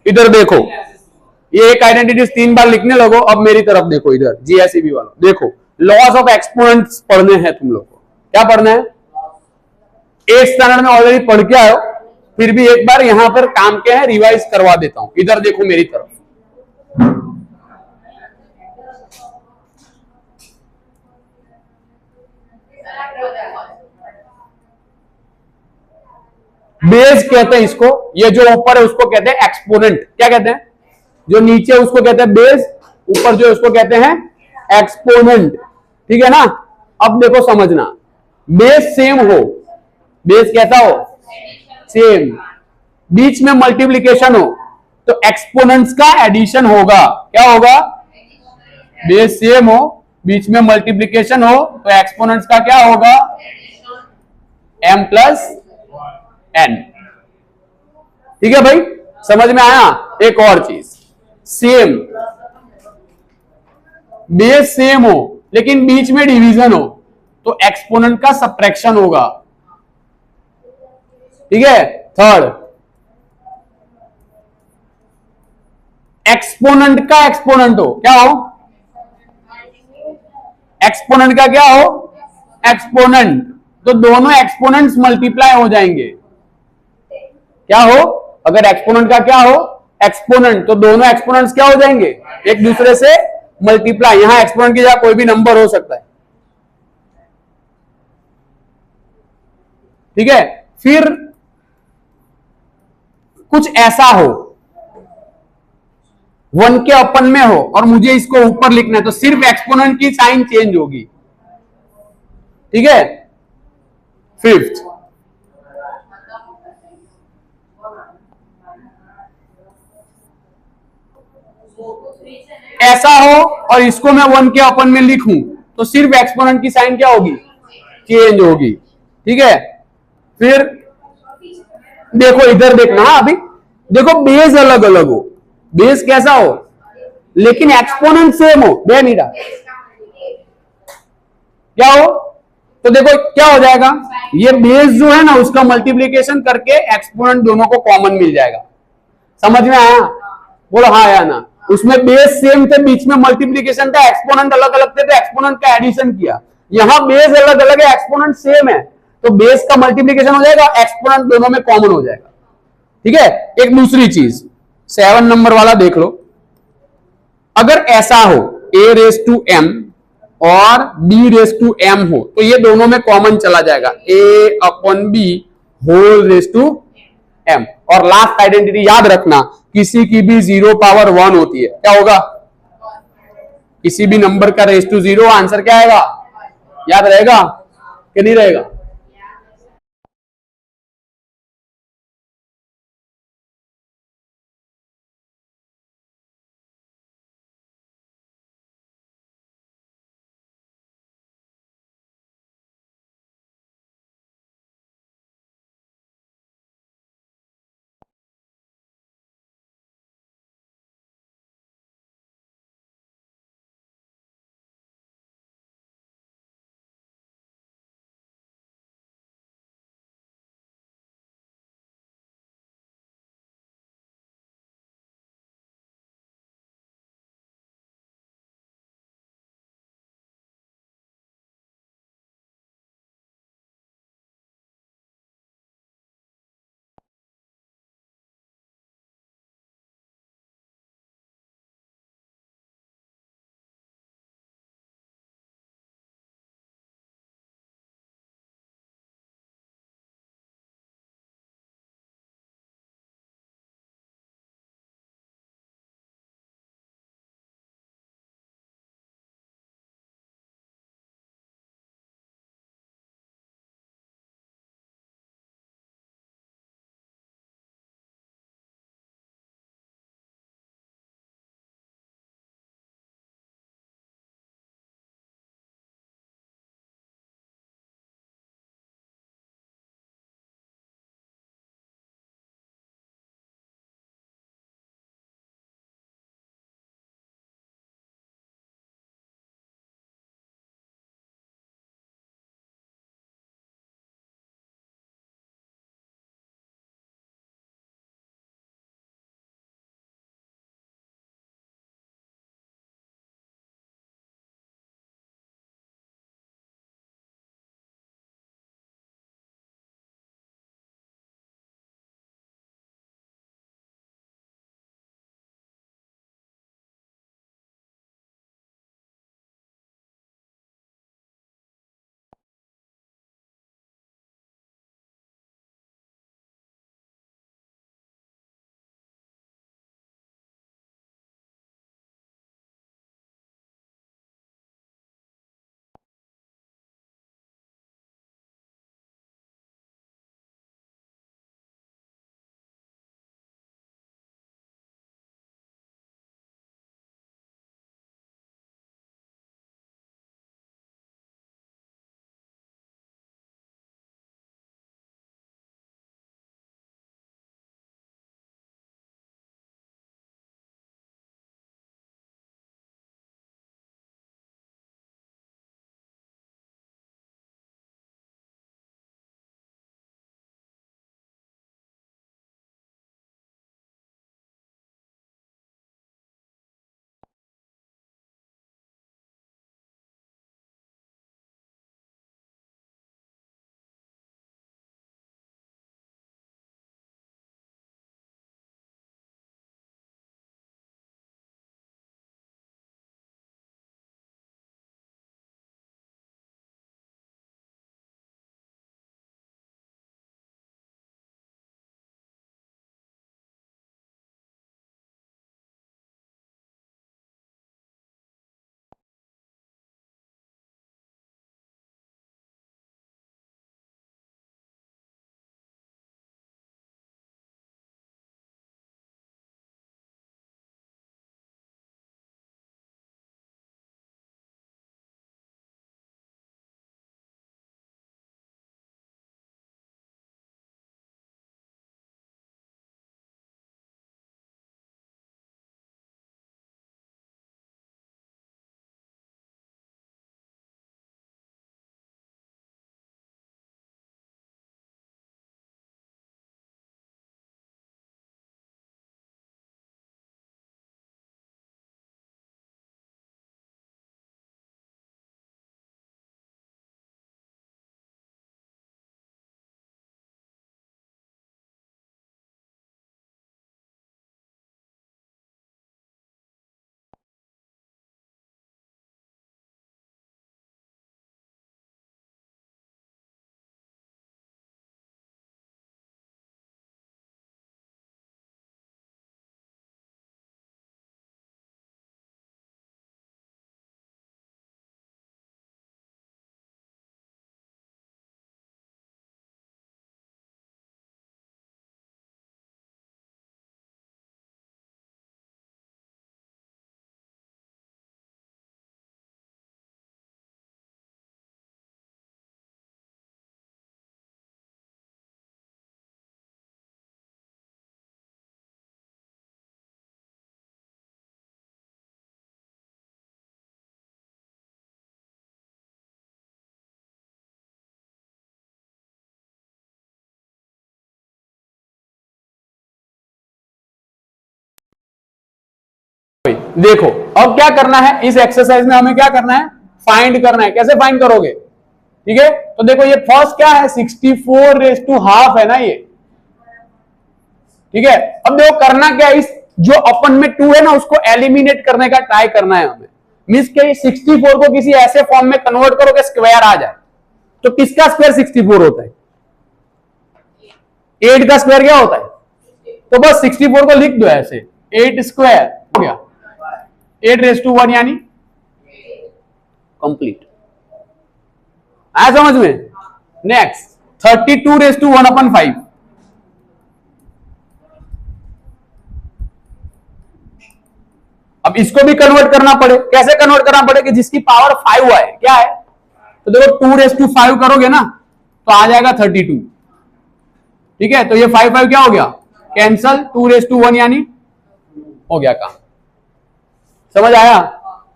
इधर देखो, ये एक आइडेंटिटीज 3 बार लिखने लगो। अब मेरी तरफ देखो, इधर जीएसईबी वालों देखो, लॉस ऑफ एक्सपोनेंट्स पढ़ने हैं तुम लोग को। क्या पढ़ना है? 8th स्टैंडर्ड में ऑलरेडी पढ़ के आयो, फिर भी एक बार यहां पर काम के हैं, रिवाइज करवा देता हूं। इधर देखो मेरी तरफ, बेस कहते हैं इसको, ये जो ऊपर है उसको कहते हैं एक्सपोनेंट। क्या कहते हैं? जो नीचे उसको कहते हैं बेस, ऊपर जो उसको कहते हैं एक्सपोनेंट। ठीक है ना? अब देखो समझना, बेस सेम हो, बेस कैसा हो? सेम। बीच में मल्टीप्लीकेशन हो तो एक्सपोनेंट्स का एडिशन होगा। क्या होगा? बेस सेम हो, बीच में मल्टीप्लीकेशन हो तो एक्सपोनेंट्स का क्या होगा? m plus n। ठीक है भाई, समझ में आया? एक और चीज, सेम, बेस सेम हो लेकिन बीच में डिवीजन हो तो एक्सपोनेंट का सब्ट्रैक्शन होगा। ठीक है? थर्ड, एक्सपोनेंट का एक्सपोनेंट हो, क्या हो? एक्सपोनेंट का क्या हो? एक्सपोनेंट। तो दोनों एक्सपोनेंट्स मल्टीप्लाई हो जाएंगे। क्या हो? अगर एक्सपोनेंट का क्या हो? एक्सपोनेंट, तो दोनों एक्सपोनेंट्स क्या हो जाएंगे? एक दूसरे से मल्टीप्लाई। यहां एक्सपोनेंट की जगह कोई भी नंबर हो सकता है। ठीक है? फिर कुछ ऐसा हो, 1 के अपन में हो और मुझे इसको ऊपर लिखना है, तो सिर्फ एक्सपोनेंट की साइन चेंज होगी। ठीक है? फिफ्थ, ऐसा हो और इसको मैं 1 के अपन में लिखूं तो सिर्फ एक्सपोनेंट की साइन क्या होगी? चेंज होगी। ठीक है? फिर देखो, इधर देखना, अभी देखो, बेस अलग अलग हो, बेस कैसा हो लेकिन एक्सपोनेंट सेम हो। बे मीरा क्या हो? तो देखो क्या हो जाएगा, ये बेस जो है ना उसका मल्टीप्लीकेशन करके एक्सपोनेंट दोनों को कॉमन मिल जाएगा। समझ में आया? बोलो हाँ या ना। उसमें बेस सेम थे, बीच में मल्टीप्लीकेशन था, एक्सपोनेंट अलग अलग थे तो एक्सपोनेंट का एडिशन किया। यहां बेस अलग अलग है, एक्सपोनेंट सेम है, तो बेस का मल्टीप्लीकेशन हो जाएगा, एक्सपोनेंट दोनों में कॉमन हो जाएगा। ठीक है? एक दूसरी चीज, 7 नंबर वाला देख लो, अगर ऐसा हो a⁻m और b⁻m हो तो ये दोनों में कॉमन चला जाएगा, a/b⁻m। और लास्ट आइडेंटिटी याद रखना, किसी की भी 0 पावर 1 होती है, क्या होगा? किसी भी नंबर का रेस टू 0 आंसर क्या आएगा? याद रहेगा कि नहीं रहेगा? देखो अब क्या करना है, इस एक्सरसाइज में हमें क्या करना है, फाइंड करना है। कैसे फाइंड करोगे, ठीक है। तो देखो ये फर्स्ट क्या है, 64 रेज टू हाफ है ना ये, ठीक है। अब देखो करना क्या है, इस जो अपन में 2 है ना उसको एलिमिनेट करने का ट्राई करना है हमें। मींस के 64 को किसी ऐसे फॉर्म में कन्वर्ट करो कि स्क्वायर आ जाए। तो किसका स्क्वायर 64 होता है, 8 का स्क्वायर क्या होता है। तो बस 64 को लिख दो ऐसे, 8 स्क्वायर हो गया 8 रेज टू 1 यानी कंप्लीट। आया समझ में। Next 32 raise to 1/5। अब इसको भी कन्वर्ट करना पड़े, कैसे कन्वर्ट करना पड़े कि जिसकी पावर 5 आए, क्या है। तो देखो 2 रेज टू 5 करोगे ना तो आ जाएगा 32, ठीक है। तो ये 5 क्या हो गया, कैंसल, 2 रेज टू 1 यानी हो गया काम। समझ आया।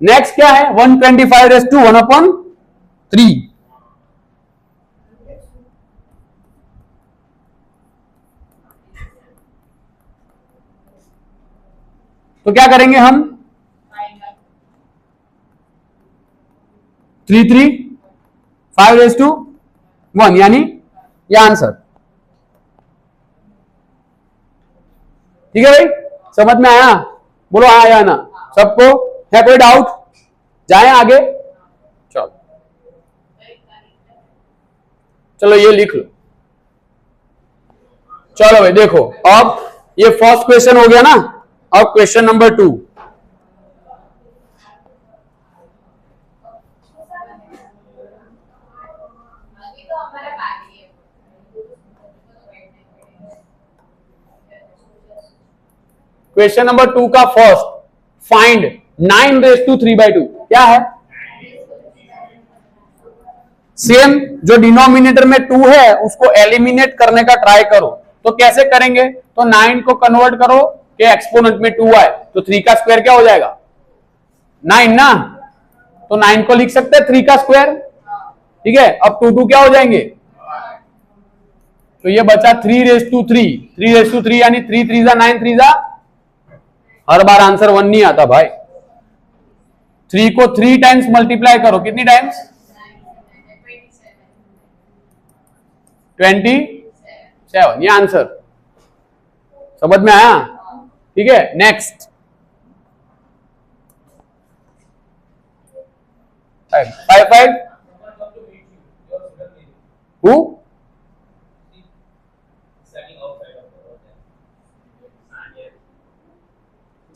नेक्स्ट क्या है, 125 रेज टू 1/3। तो क्या करेंगे हम, 5 रेज टू 1 यानी ये आंसर। ठीक है भाई, समझ में आया, बोलो हाँ या ना सबको, है कोई डाउट, जाएं आगे। चलो चलो ये लिख लो। चलो भाई देखो, अब ये फर्स्ट क्वेश्चन हो गया ना, अब क्वेश्चन नंबर 2। क्वेश्चन नंबर 2 का फर्स्ट, फाइंड 9 रेज टू 3/2। क्या है, सेम जो डिनोमिनेटर में 2 है उसको एलिमिनेट करने का ट्राई करो। तो कैसे करेंगे, तो 9 को कन्वर्ट करो कि एक्सपोनेंट में 2 आए, तो 3 का स्क्वायर क्या हो जाएगा 9 ना, तो 9 को लिख सकते हैं 3 का स्क्वायर, ठीक है। अब 2 क्या हो जाएंगे, तो ये बचा 3 रेज टू 3, 3 रेज टू 3 यानी 3 3 9 3 हर बार आंसर 1 नहीं आता भाई। 3 को 3 टाइम्स मल्टीप्लाई करो, कितनी टाइम्स, 27, ये आंसर। समझ में आया, ठीक है। Next 5 who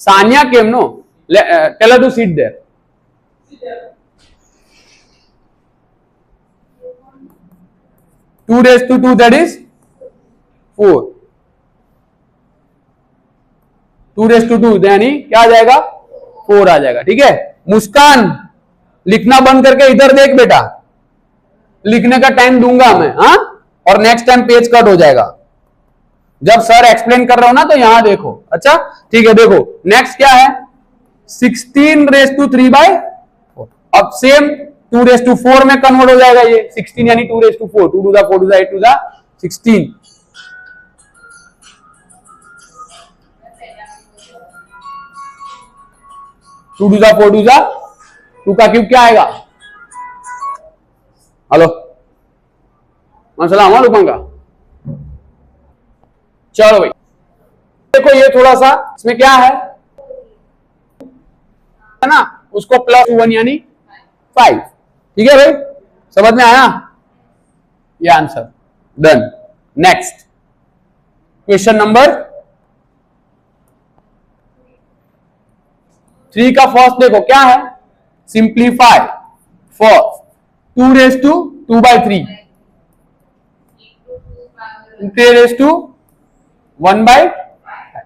Sanya came, no? Tell her to sit there. 2 raised to 2, that is 4. 2 raised to 2 यानी क्या आ जाएगा 4 आ जाएगा, ठीक है। मुस्कान लिखना बंद करके इधर देख बेटा, लिखने का टाइम दूंगा मैं, हाँ, और नेक्स्ट टाइम पेज कट हो जाएगा। जब सर एक्सप्लेन कर रहा हूं ना तो यहां देखो, अच्छा ठीक है। देखो नेक्स्ट क्या है, 16 रेज टू 3/4। अब सेम 2 रेज टू 4 में कन्वर्ट हो जाएगा ये 16 यानी 2 raise to 4, 2 to 4 to 8 to 16। Two two 4 two 2 का क्यूब क्या आएगा, हेलो मसला हमारा रुकूंगा। चलो भाई देखो ये थोड़ा सा इसमें क्या है ना, उसको +1 यानी 5, ठीक है भाई, समझ में आया, ये answer done. Next question number 3 का फर्स्ट देखो क्या है, simplify for 2 raise to 2/3, 3 raise to 1/।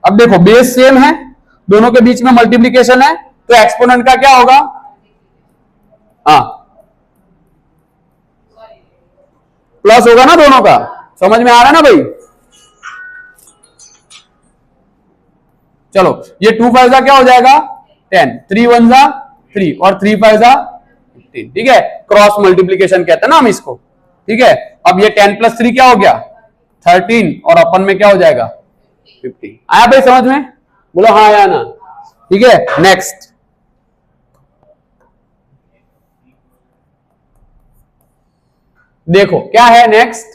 अब देखो बेस सेम है, दोनों के बीच में मल्टीप्लीकेशन है, तो एक्सपोनेंट का क्या होगा, हाँ प्लस होगा ना दोनों का। समझ में आ रहा है ना भाई। चलो ये 2 5 क्या हो जाएगा 10, 3 1 3 और 3 5 15, ठीक है। क्रॉस मल्टीप्लीकेशन कहते हैं ना हम इसको, ठीक है। अब ये 10 + 3 क्या हो गया 13 और अपन में क्या हो जाएगा 50। आया भाई समझ में, बोलो हाँ या ना। ठीक है, नेक्स्ट। देखो क्या है नेक्स्ट,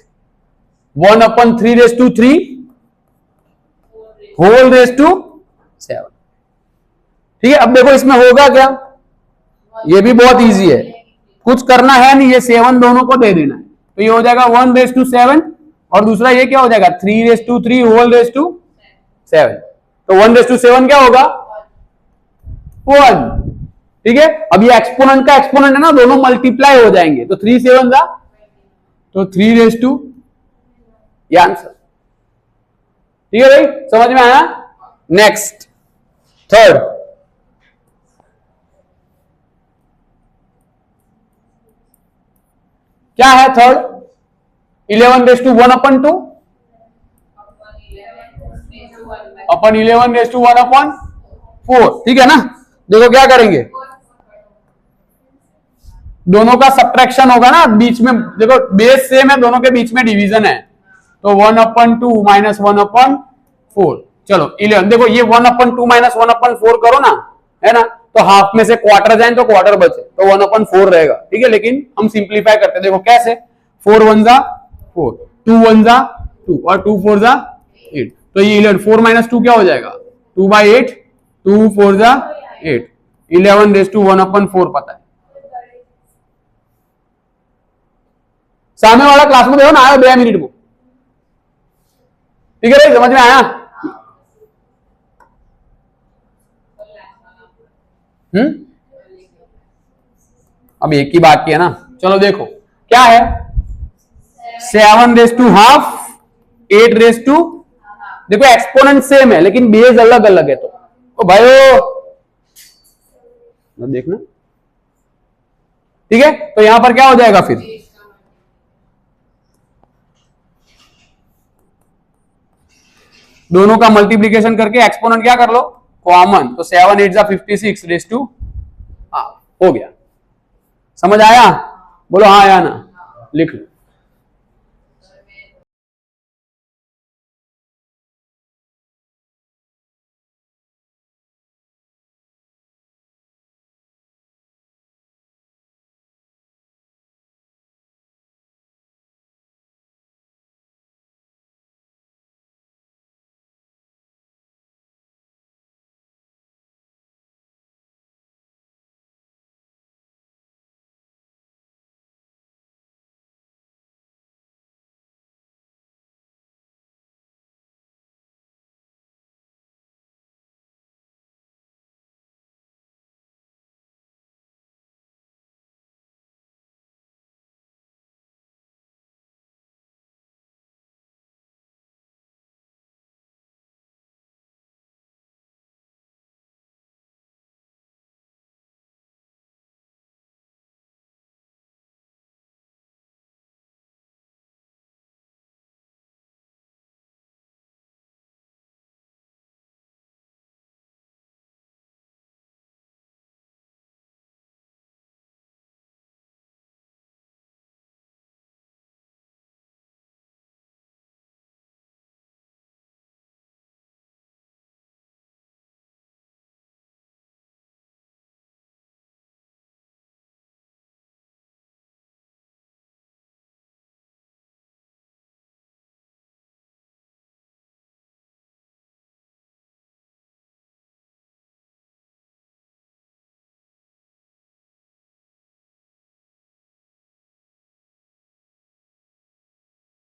1/3 होल रेस टू 7। ठीक है, अब देखो इसमें होगा क्या, ये भी बहुत इजी है, कुछ करना है नहीं, ये 7 दोनों को दे देना है, तो ये हो जाएगा 1/7 और दूसरा ये क्या हो जाएगा 3/3 होल रेस टू 7। तो 1/7 क्या होगा 1। ठीक है, अब ये एक्सपोनेंट का एक्सपोनेंट है ना, दोनों मल्टीप्लाई हो जाएंगे, तो 3 7 था तो 3/, ये आंसर। ठीक है भाई, समझ में आया। नेक्स्ट, थर्ड, क्या है थर्ड, 11/1/2 अपन 11/1/4। ठीक है ना, देखो क्या करेंगे, दोनों का सब्ट्रैक्शन होगा ना, बीच में देखो बेस सेम है, दोनों के बीच में डिवीजन है, तो 1/2 - 1/4। चलो 11, देखो ये 1/2 - 1/4 करो ना, है ना, तो हाफ में से क्वार्टर जाए तो क्वार्टर बचे, तो 1/4 रहेगा। ठीक है, लेकिन हम सिंप्लीफाई करते हैं, देखो कैसे, 4 1 जा 4, 2 1 जा 2 और 2 4 जा 8, तो ये 11, 4 - 2 क्या हो जाएगा 2/8, 2 4 जा 8, 11/1/4 पता है। सामने वाला क्लास में देखो ना, आया 2 मिनट को। ठीक है भाई, समझ में आया। अब एक ही बात की है ना, चलो देखो क्या है, 7/2, 8/2, देखो एक्सपोनेंट सेम है लेकिन बेस अलग अलग है, तो भाई देखना। ठीक है, तो यहां पर क्या हो जाएगा फिर, दोनों का मल्टीप्लीकेशन करके एक्सपोनेंट क्या कर लो कॉमन, तो 7 8 जा 56/2, हाँ हो गया। समझ आया, बोलो हाँ या ना, लिख लो।